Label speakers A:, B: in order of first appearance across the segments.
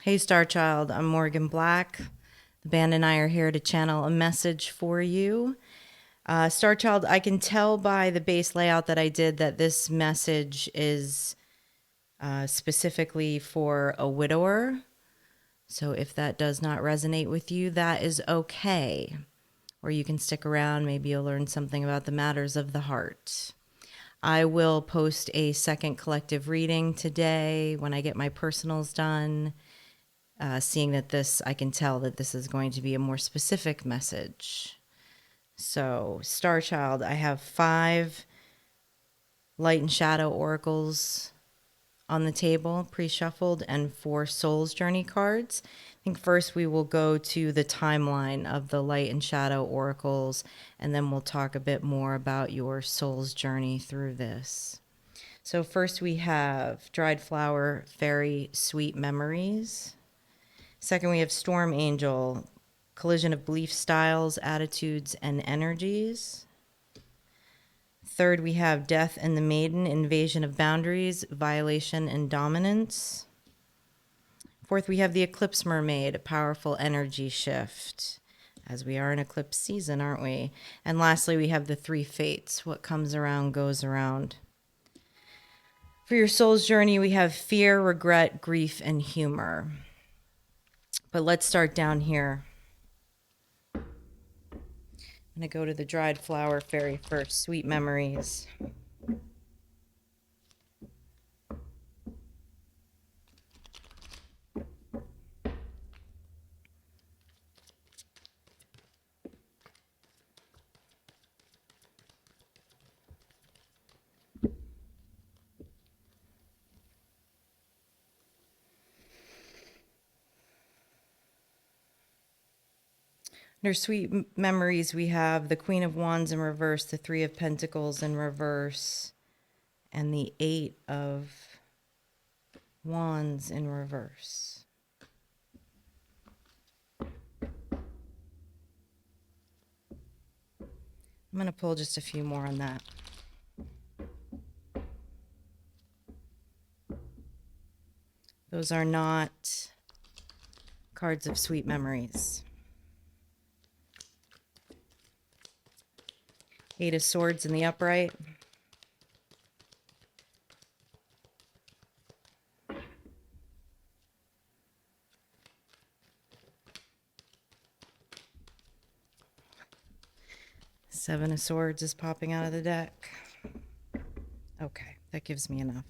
A: Hey, Star Child, I'm Morgan Black. The band and I are here to channel a message for you. Star Child, I can tell by the base layout that I did that this message is specifically for a widower. So if that does not resonate with you, that is okay. Or you can stick around. Maybe you'll learn something about the matters of the heart. I will post a second collective reading today when I get my personals done. Seeing that I can tell that this is going to be a more specific message. So, Star Child, I have 5 light and shadow oracles on the table, pre-shuffled, and 4 Soul's Journey cards. I think first we will go to the timeline of the light and shadow oracles, and then we'll talk a bit more about your soul's journey through this. So first we have Dried Flower, Fairy, Sweet Memories. Second, we have Storm Angel, collision of belief styles, attitudes, and energies. Third, we have Death and the Maiden, invasion of boundaries, violation, and dominance. Fourth, we have the Eclipse Mermaid, a powerful energy shift, as we are in eclipse season, aren't we? And lastly, we have the 3 Fates, what comes around goes around. For your soul's journey, we have fear, regret, grief, and humor. But let's start down here. I'm going to go to the Dried Flower Fairy first. Sweet Memories. Under Sweet Memories, we have the Queen of Wands in reverse, the 3 of Pentacles in reverse, and the 8 of Wands in reverse. I'm going to pull just a few more on that. Those are not cards of sweet memories. 8 of Swords in the upright. Seven of Swords is popping out of the deck. Okay, that gives me enough.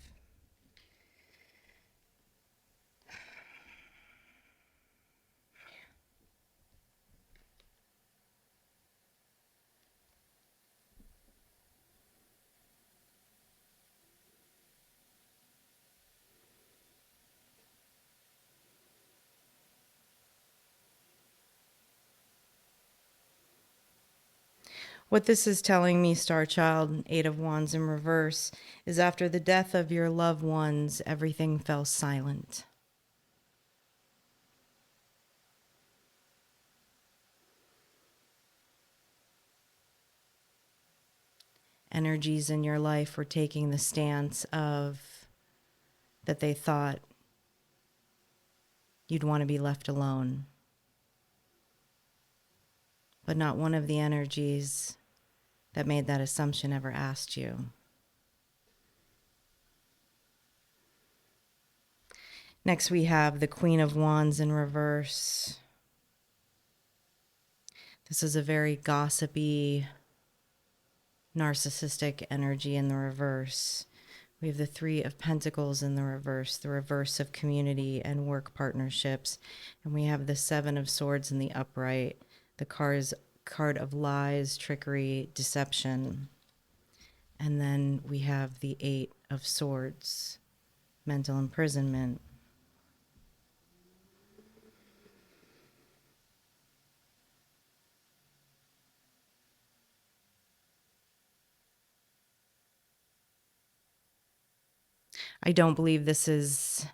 A: What this is telling me, Star Child, 8 of Wands in reverse, is after the death of your loved ones, everything fell silent. Energies in your life were taking the stance of that they thought you'd want to be left alone. But not one of the energies that made that assumption ever asked you. Next, we have the Queen of Wands in reverse. This is a very gossipy, narcissistic energy in the reverse. We have the 3 of Pentacles in the reverse of community and work partnerships. And we have the 7 of Swords in the upright, the card of lies, trickery, deception. And then we have the 8 of Swords, mental imprisonment. I don't believe this is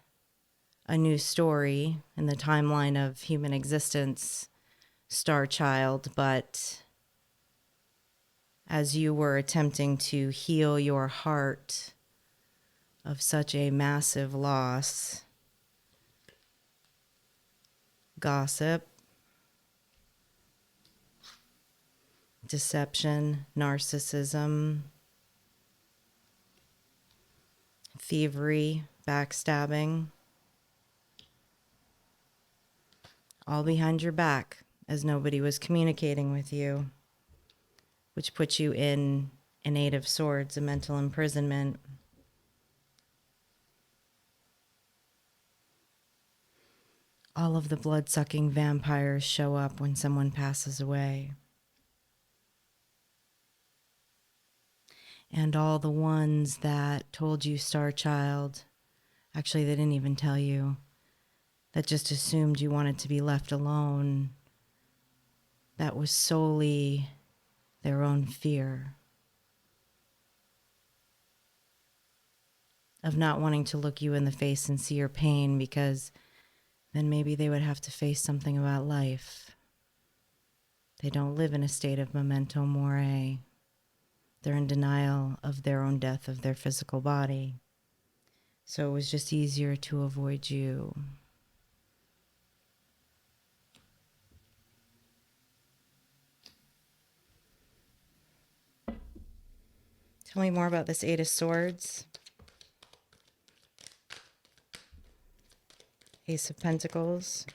A: a new story in the timeline of human existence, Star Child, but as you were attempting to heal your heart of such a massive loss, gossip, deception, narcissism, thievery, backstabbing, all behind your back as nobody was communicating with you, which puts you in an Eight of Swords, a mental imprisonment. All of the blood-sucking vampires show up when someone passes away. And all the ones that told you, Star Child, actually they didn't even tell you, that just assumed you wanted to be left alone, that was solely their own fear of not wanting to look you in the face and see your pain, because then maybe they would have to face something about life. They don't live in a state of memento mori. They're in denial of their own death of their physical body. So it was just easier to avoid you. Tell me more about this Eight of Swords. Ace of Pentacles.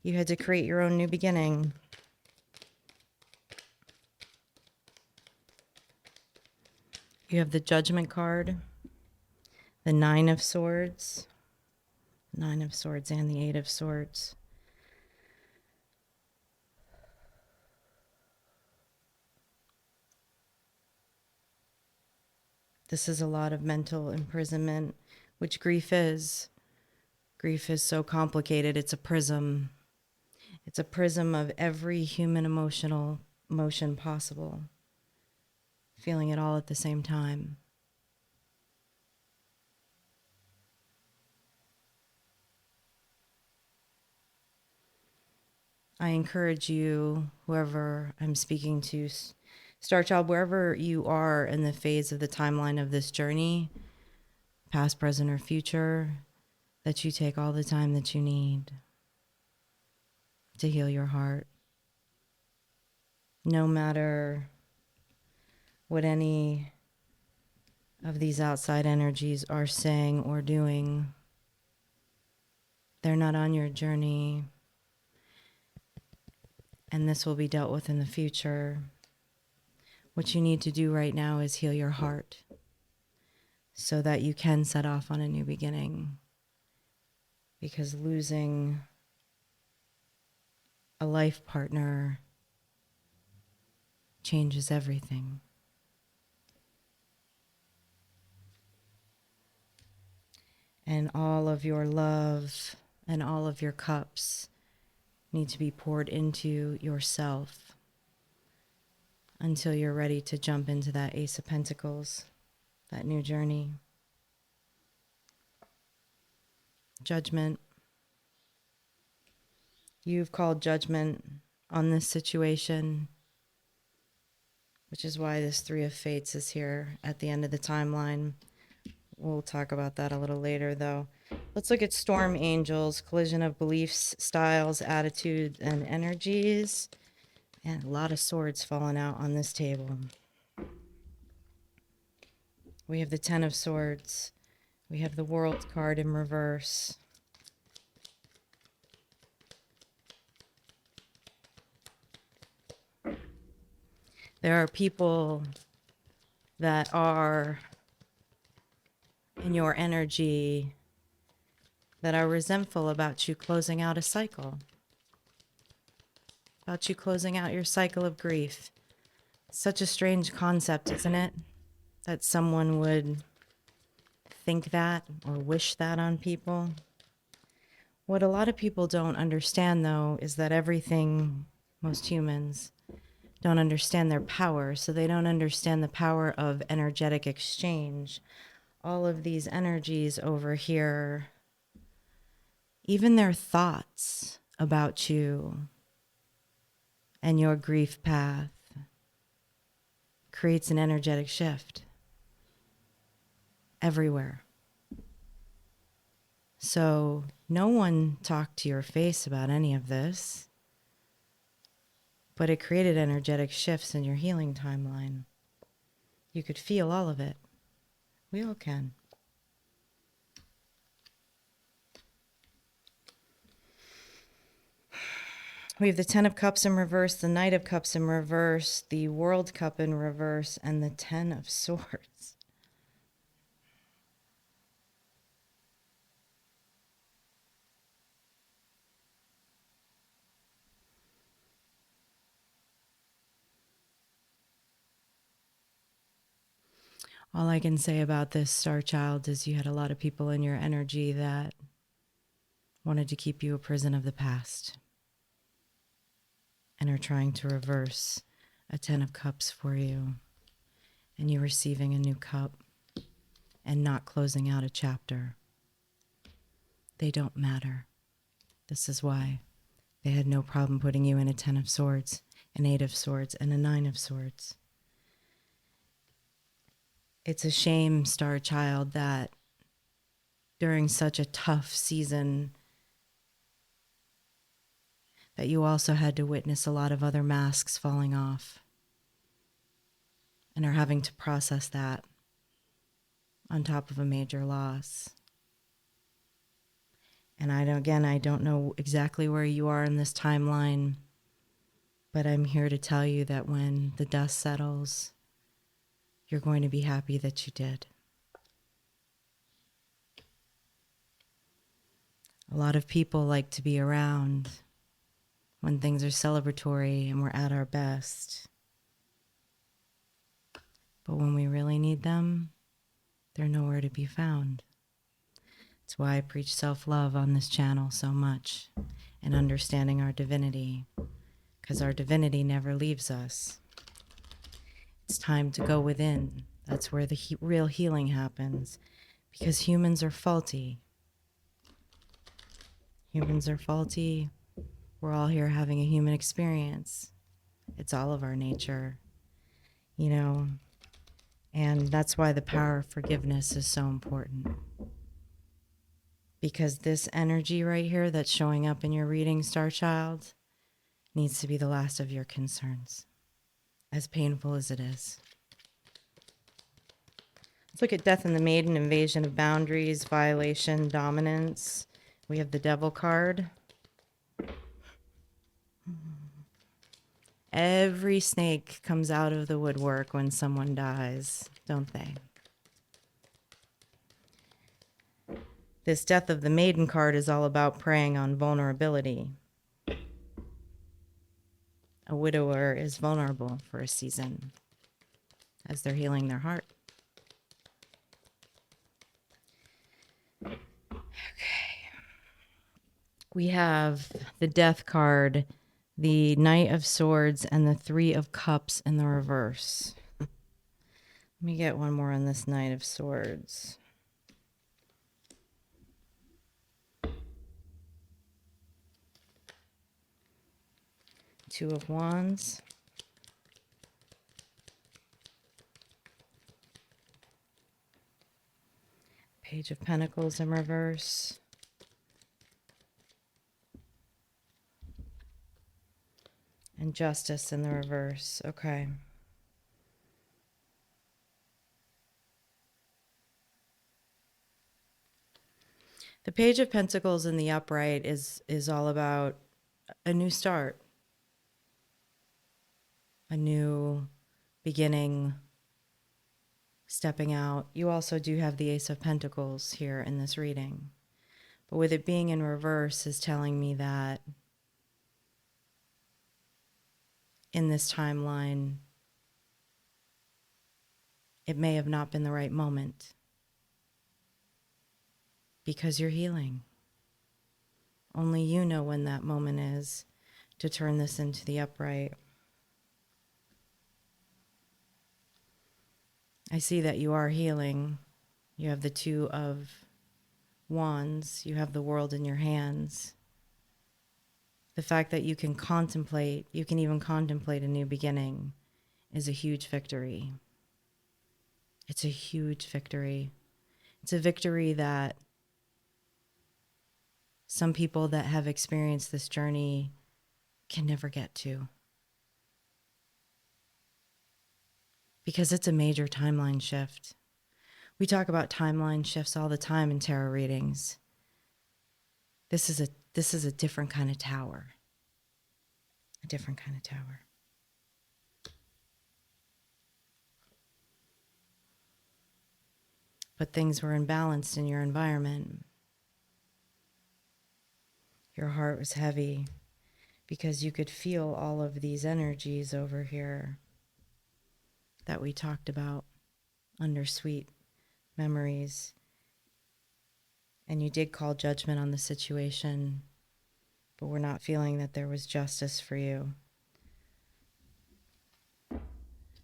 A: You had to create your own new beginning. You have the Judgment card, the Nine of Swords, Nine of Swords and the Eight of Swords. This is a lot of mental imprisonment, which grief is. Grief is so complicated. It's a prism. It's a prism of every human emotional emotion possible. Feeling it all at the same time. I encourage you, whoever I'm speaking to, Star Child, wherever you are in the phase of the timeline of this journey, past, present, or future, that you take all the time that you need to heal your heart. No matter what any of these outside energies are saying or doing, they're not on your journey, and this will be dealt with in the future. What you need to do right now is heal your heart so that you can set off on a new beginning. Because losing a life partner changes everything. And all of your love and all of your cups need to be poured into yourself until you're ready to jump into that Ace of Pentacles, that new journey. Judgment. You've called judgment on this situation, which is why this Three of Fates is here at the end of the timeline. We'll talk about that a little later, though. Let's look at storm angels, collision of beliefs, styles, attitudes, and energies. And a lot of swords falling out on this table. We have the Ten of Swords. We have the World card in reverse. There are people that are in your energy that are resentful about you closing out a cycle, about you closing out your cycle of grief. Such a strange concept, isn't it? That someone would think that or wish that on people. What a lot of people don't understand, though, is that most humans don't understand their power, so they don't understand the power of energetic exchange. All of these energies over here, even their thoughts about you and your grief path, creates an energetic shift everywhere. So no one talked to your face about any of this, but it created energetic shifts in your healing timeline. You could feel all of it. We all can. We have the Ten of Cups in reverse, the Knight of Cups in reverse, the World Cup in reverse, and the Ten of Swords. All I can say about this, Star Child, is you had a lot of people in your energy that wanted to keep you a prison of the past and are trying to reverse a Ten of Cups for you, and you receiving a new cup and not closing out a chapter. They don't matter. This is why they had no problem putting you in a Ten of Swords, an Eight of Swords, and a Nine of Swords. It's a shame, Star Child, that during such a tough season that you also had to witness a lot of other masks falling off and are having to process that on top of a major loss. And I don't know exactly where you are in this timeline, but I'm here to tell you that when the dust settles, you're going to be happy that you did. A lot of people like to be around when things are celebratory and we're at our best. But when we really need them, they're nowhere to be found. That's why I preach self-love on this channel so much and understanding our divinity, because our divinity never leaves us. It's time to go within. That's where the real healing happens, because humans are faulty. Humans are faulty. We're all here having a human experience. It's all of our nature, you know, and that's why the power of forgiveness is so important. Because this energy right here that's showing up in your reading, Star Child, needs to be the last of your concerns, as painful as it is. Let's look at Death in the Maiden, invasion of boundaries, violation, dominance. We have the Devil card. Every snake comes out of the woodwork when someone dies, don't they? This Death of the Maiden card is all about preying on vulnerability. A widower is vulnerable for a season as they're healing their heart. Okay. We have the Death card, the Knight of Swords, and the Three of Cups in the reverse. Let me get one more on this Knight of Swords. Two of Wands. Page of Pentacles in reverse. And Justice in the reverse. Okay. The Page of Pentacles in the upright is all about a new start, a new beginning, stepping out. You also do have the Ace of Pentacles here in this reading. But with it being in reverse is telling me that in this timeline, it may have not been the right moment because you're healing. Only you know when that moment is to turn this into the upright. I see that you are healing. You have the Two of Wands. You have the world in your hands. The fact that you can even contemplate a new beginning is a huge victory. It's a huge victory. It's a victory that some people that have experienced this journey can never get to. Because it's a major timeline shift. We talk about timeline shifts all the time in tarot readings. This is a different kind of tower. A different kind of tower. But things were imbalanced in your environment. Your heart was heavy because you could feel all of these energies over here that we talked about under sweet memories. And you did call judgment on the situation, but we're not feeling that there was justice for you.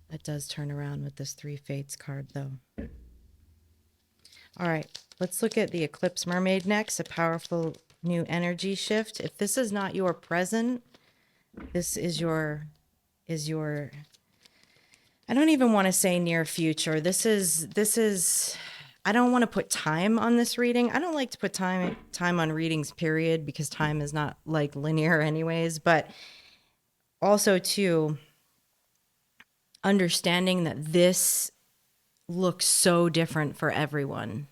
A: That does turn around with this Three Fates card, though. All right, let's look at the Eclipse Mermaid next, a powerful new energy shift. If this is not your present, this is your I don't even want to say near future. This is I don't want to put time on this reading. I don't like to put time on readings, period, because time is not like linear anyways, but also too understanding that this looks so different for everyone.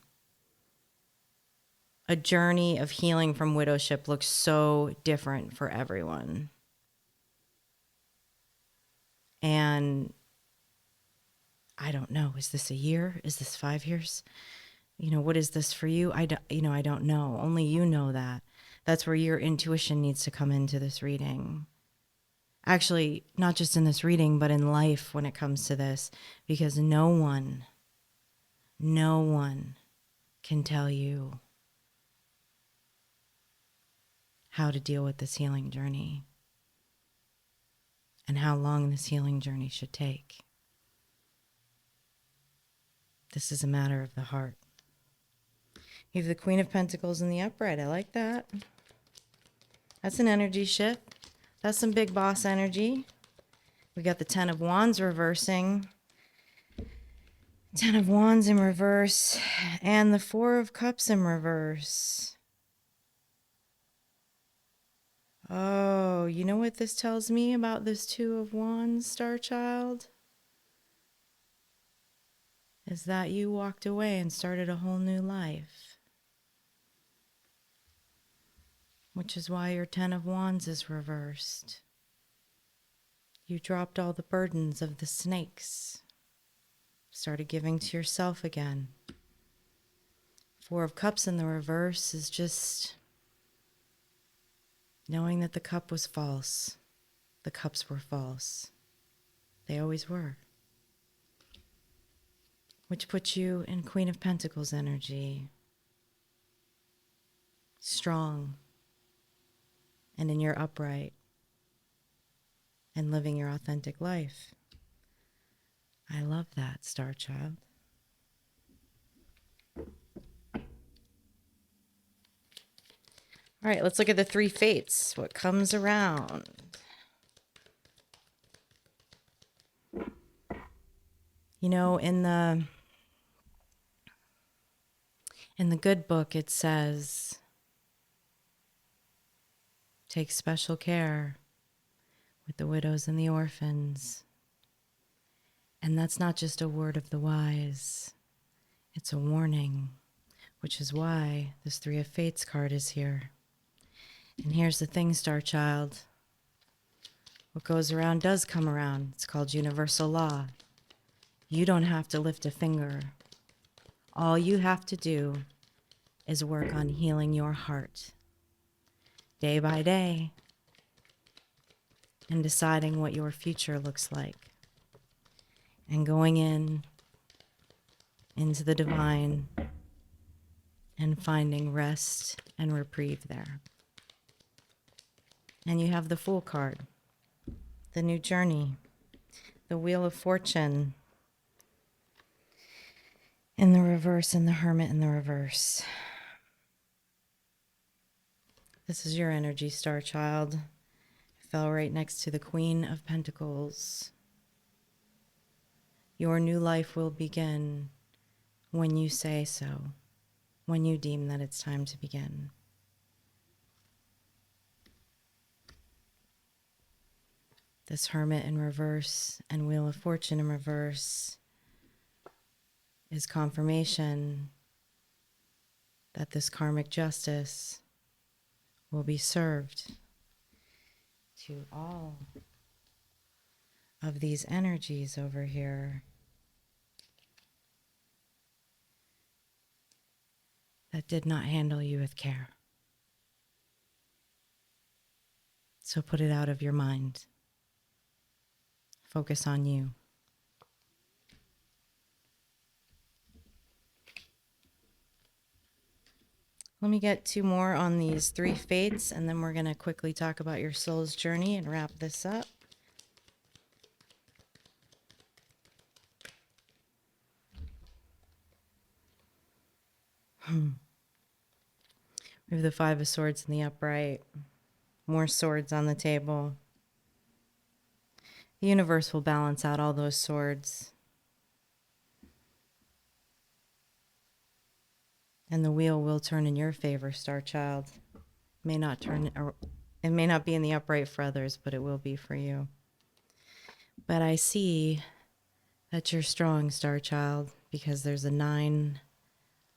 A: A journey of healing from widowship looks so different for everyone. And I don't know, is this a year? Is this 5 years? You know, what is this for you? I don't know. Only you know that. That's where your intuition needs to come into this reading. Actually, not just in this reading, but in life when it comes to this, because no one can tell you how to deal with this healing journey and how long this healing journey should take. This is a matter of the heart. You have the Queen of Pentacles in the upright. I like that. That's an energy shift. That's some big boss energy. We got the Ten of Wands reversing. Ten of Wands in reverse. And the Four of Cups in reverse. Oh, you know what this tells me about this Two of Wands, Star Child? Is that you walked away and started a whole new life. Which is why your Ten of Wands is reversed. You dropped all the burdens of the snakes. Started giving to yourself again. Four of Cups in the reverse is just knowing that the cup was false. The cups were false. They always were. Which puts you in Queen of Pentacles energy. Strong. And in your upright. And living your authentic life. I love that, Star Child. All right, let's look at the Three Fates. What comes around? You know, in the good book, it says, take special care with the widows and the orphans. And that's not just a word of the wise. It's a warning, which is why this Three of Fates card is here. And here's the thing, Star Child. What goes around does come around. It's called universal law. You don't have to lift a finger. All you have to do is work on healing your heart day by day and deciding what your future looks like and going into the divine and finding rest and reprieve there. And you have the Fool card, the new journey, the Wheel of Fortune in the reverse, and the Hermit in the reverse. This is your energy, Star Child. It fell right next to the Queen of Pentacles. Your new life will begin when you say so, when you deem that it's time to begin. This Hermit in reverse and Wheel of Fortune in reverse is confirmation that this karmic justice will be served to all of these energies over here that did not handle you with care. So put it out of your mind. Focus on you. Let me get 2 more on these 3 fates, and then we're going to quickly talk about your soul's journey and wrap this up. We have the 5 of Swords in the upright. More swords on the table. The universe will balance out all those swords. And the wheel will turn in your favor, Star Child. It may not be in the upright for others, but it will be for you. But I see that you're strong, Star Child, because there's a 9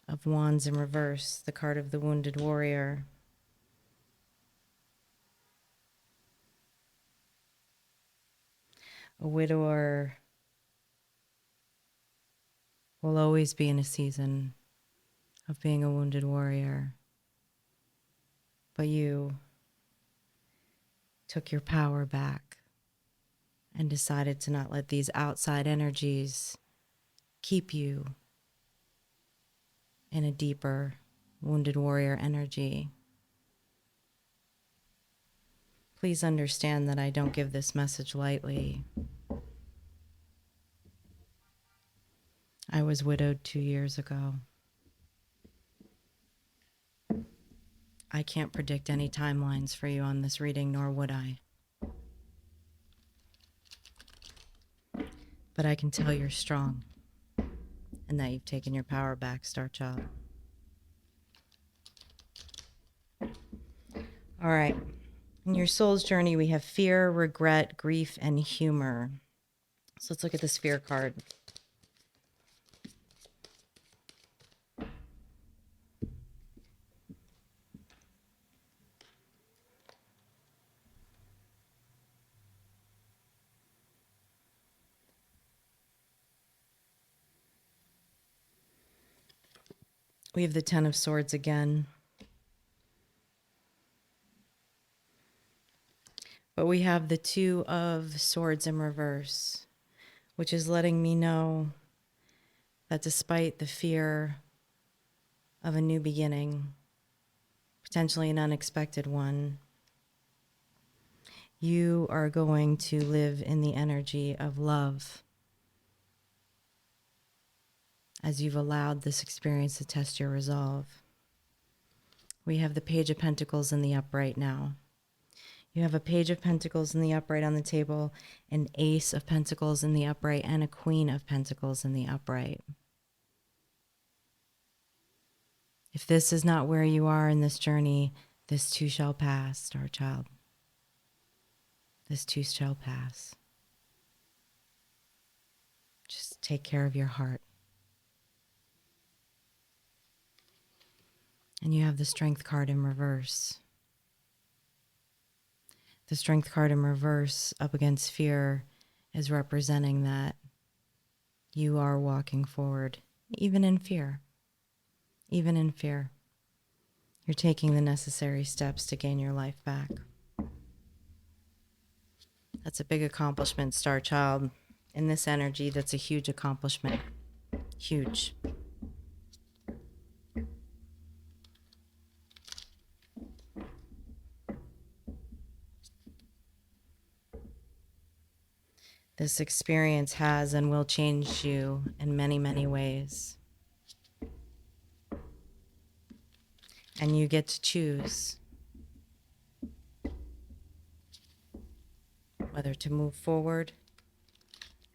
A: of Wands in reverse, the card of the wounded warrior. A widower will always be in a season of being a wounded warrior. But you took your power back and decided to not let these outside energies keep you in a deeper wounded warrior energy. Please understand that I don't give this message lightly. I was widowed 2 years ago. I can't predict any timelines for you on this reading, nor would I. But I can tell you're strong and that you've taken your power back, Star Child. All right. In your soul's journey, we have fear, regret, grief, and humor. So let's look at this fear card. We have the 10 of Swords again. But we have the 2 of Swords in reverse, which is letting me know that despite the fear of a new beginning, potentially an unexpected one, you are going to live in the energy of love as you've allowed this experience to test your resolve. We have the Page of Pentacles in the upright now. You have a Page of Pentacles in the upright on the table, an Ace of Pentacles in the upright, and a Queen of Pentacles in the upright. If this is not where you are in this journey, this too shall pass, Star Child. This too shall pass. Just take care of your heart. And you have the Strength card in reverse. The Strength card in reverse up against fear is representing that you are walking forward, even in fear. Even in fear. You're taking the necessary steps to gain your life back. That's a big accomplishment, Star Child. In this energy, that's a huge accomplishment. Huge. This experience has and will change you in many, many ways. And you get to choose whether to move forward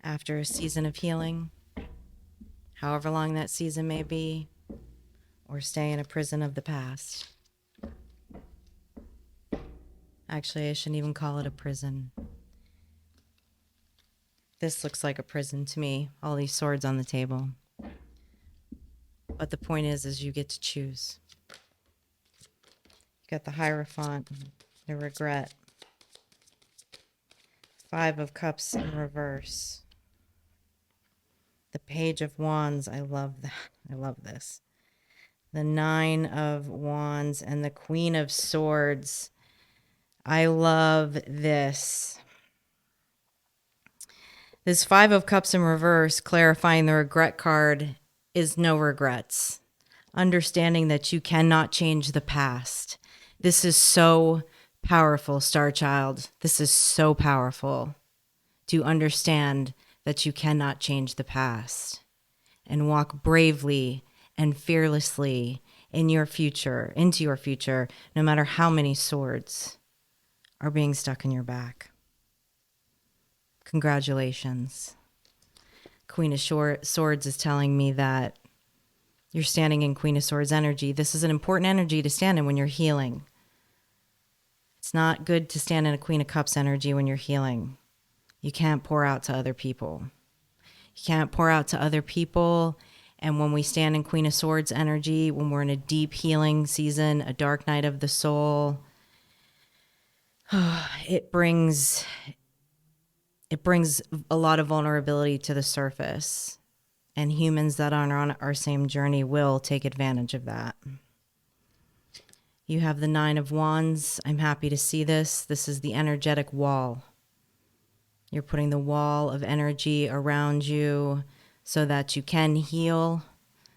A: after a season of healing, however long that season may be, or stay in a prison of the past. Actually, I shouldn't even call it a prison. This looks like a prison to me, all these swords on the table. But the point is you get to choose. You got the Hierophant, the regret. 5 of Cups in reverse. The Page of Wands, I love that. I love this. The 9 of Wands and the Queen of Swords. I love this. This 5 of Cups in reverse, clarifying the regret card, is no regrets. Understanding that you cannot change the past. This is so powerful, Star Child. This is so powerful to understand that you cannot change the past and walk bravely and fearlessly in your future, into your future, no matter how many swords are being stuck in your back. Congratulations. Queen of Swords is telling me that you're standing in Queen of Swords energy. This is an important energy to stand in when you're healing. It's not good to stand in a Queen of Cups energy when you're healing. You can't pour out to other people. You can't pour out to other people. And when we stand in Queen of Swords energy, when we're in a deep healing season, a dark night of the soul, it brings a lot of vulnerability to the surface. And humans that are on our same journey will take advantage of that. You have the 9 of Wands. I'm happy to see this. This is the energetic wall. You're putting the wall of energy around you so that you can heal,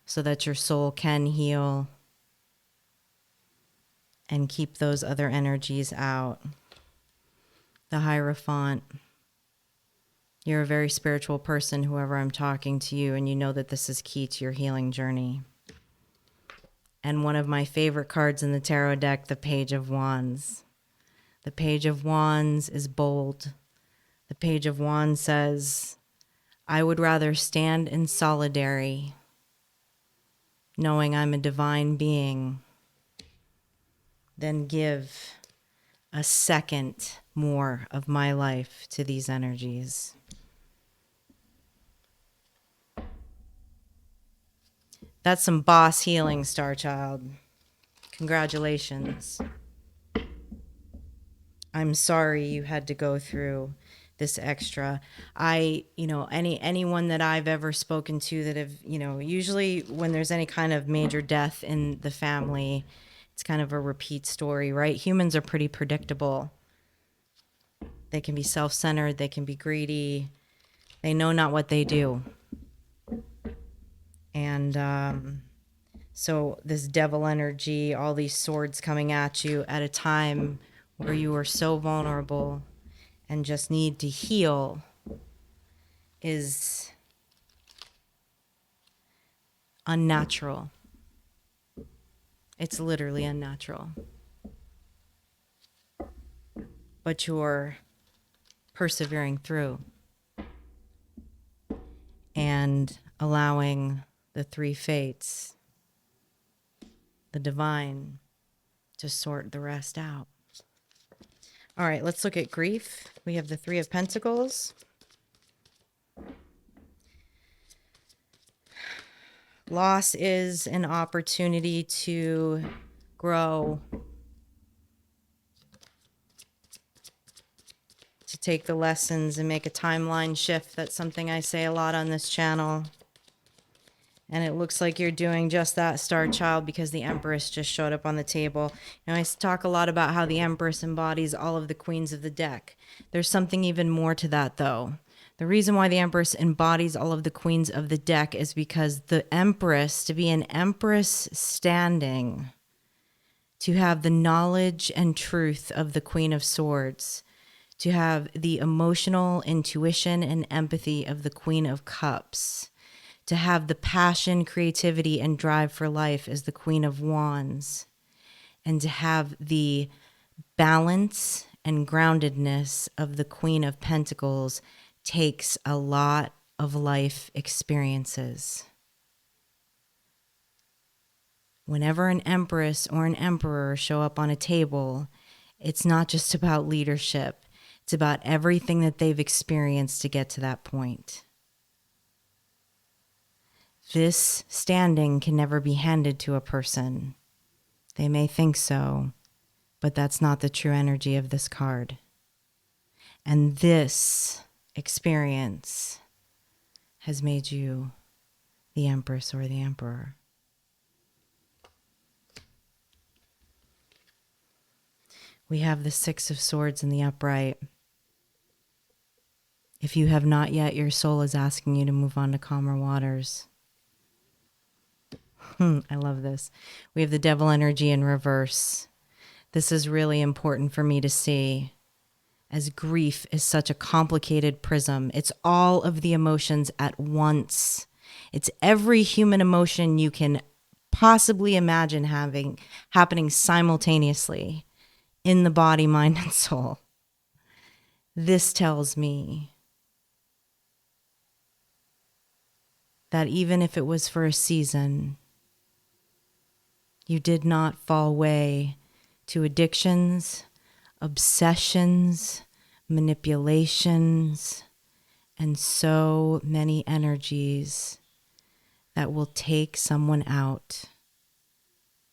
A: so that your soul can heal, and keep those other energies out. The Hierophant. You're a very spiritual person, whoever I'm talking to you, and you know that this is key to your healing journey. And one of my favorite cards in the tarot deck, the Page of Wands. The Page of Wands is bold. The Page of Wands says, I would rather stand in solidarity, knowing I'm a divine being, than give a second more of my life to these energies. That's some boss healing, Star Child. Congratulations. I'm sorry you had to go through this extra. Anyone that I've ever spoken to that have, usually when there's any kind of major death in the family, it's kind of a repeat story, right? Humans are pretty predictable. They can be self-centered, they can be greedy. They know not what they do. And so this devil energy, all these swords coming at you at a time where you are so vulnerable and just need to heal is unnatural. It's literally unnatural. But you're persevering through and allowing the 3 fates, the divine, to sort the rest out. All right, let's look at grief. We have the 3 of Pentacles. Loss is an opportunity to grow, to take the lessons and make a timeline shift. That's something I say a lot on this channel. And it looks like you're doing just that, Star Child, because the Empress just showed up on the table. I talk a lot about how the Empress embodies all of the queens of the deck. There's something even more to that, though. The reason why the Empress embodies all of the queens of the deck is because the Empress, to be an Empress standing, to have the knowledge and truth of the Queen of Swords, to have the emotional intuition and empathy of the Queen of Cups, to have the passion, creativity, and drive for life as the Queen of Wands, and to have the balance and groundedness of the Queen of Pentacles takes a lot of life experiences. Whenever an empress or an emperor show up on a table, it's not just about leadership. It's about everything that they've experienced to get to that point. This standing can never be handed to a person. They may think so, but that's not the true energy of this card. And this experience has made you the Empress or the Emperor. We have the Six of Swords in the upright. If you have not yet, your soul is asking you to move on to calmer waters. I love this. We have the Devil energy in reverse. This is really important for me to see, as grief is such a complicated prism. It's all of the emotions at once. It's every human emotion you can possibly imagine happening simultaneously in the body, mind, and soul. This tells me that even if it was for a season, you did not fall away to addictions, obsessions, manipulations, and so many energies that will take someone out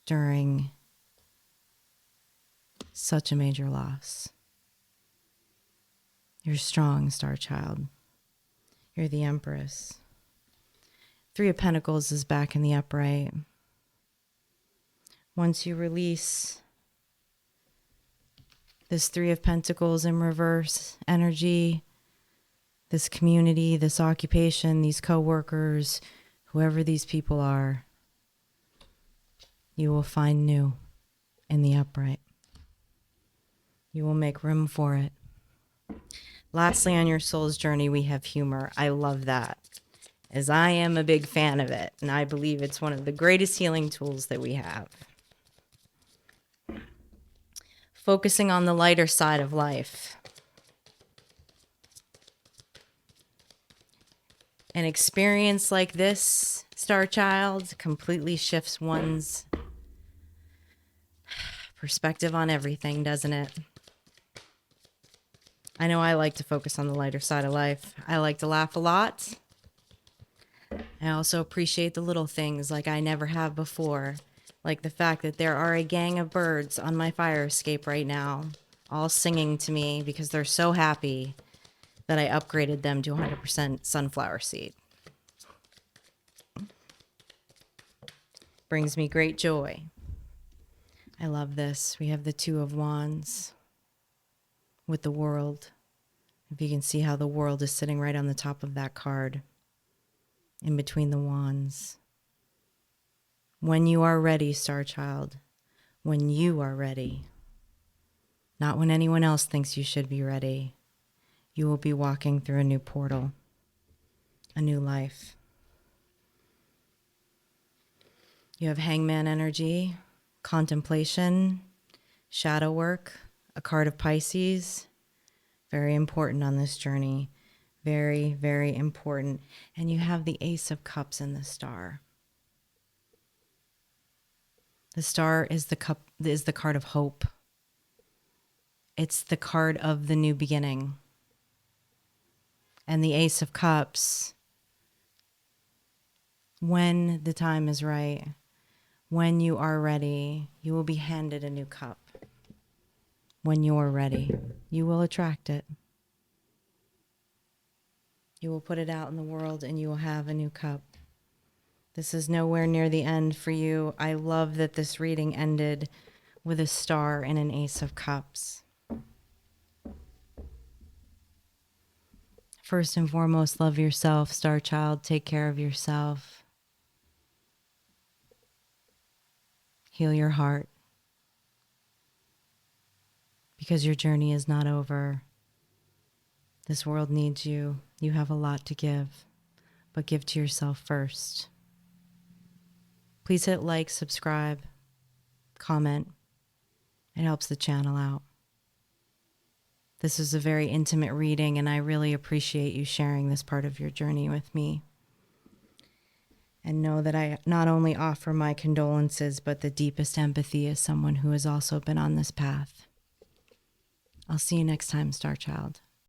A: during such a major loss. You're strong, Star Child. You're the Empress. Three of Pentacles is back in the upright. Once you release this Three of Pentacles in reverse energy, this community, this occupation, these co-workers, whoever these people are, you will find new in the upright. You will make room for it. Lastly, on your soul's journey, we have humor. I love that, as I am a big fan of it, and I believe it's one of the greatest healing tools that we have. Focusing on the lighter side of life. An experience like this, Star Child, completely shifts one's perspective on everything, doesn't it? I know I like to focus on the lighter side of life. I like to laugh a lot. I also appreciate the little things like I never have before. Like the fact that there are a gang of birds on my fire escape right now, all singing to me because they're so happy that I upgraded them to 100% sunflower seed. Brings me great joy. I love this. We have the Two of Wands with the world. If you can see how the world is sitting right on the top of that card, in between the wands. When you are ready, Star Child, when you are ready, not when anyone else thinks you should be ready, you will be walking through a new portal, a new life. You have Hangman energy, contemplation, shadow work, a card of Pisces. Very important on this journey. Very, very important. And you have the Ace of Cups and the Star. The Star is the card of hope. It's the card of the new beginning. And the Ace of Cups, when the time is right, when you are ready, you will be handed a new cup. When you are ready, you will attract it. You will put it out in the world and you will have a new cup. This is nowhere near the end for you. I love that this reading ended with a star and an Ace of Cups. First and foremost, love yourself, Star Child. Take care of yourself. Heal your heart. Because your journey is not over. This world needs you. You have a lot to give, but give to yourself first. Please hit like, subscribe, comment. It helps the channel out. This is a very intimate reading, and I really appreciate you sharing this part of your journey with me. And know that I not only offer my condolences, but the deepest empathy as someone who has also been on this path. I'll see you next time, Star Child.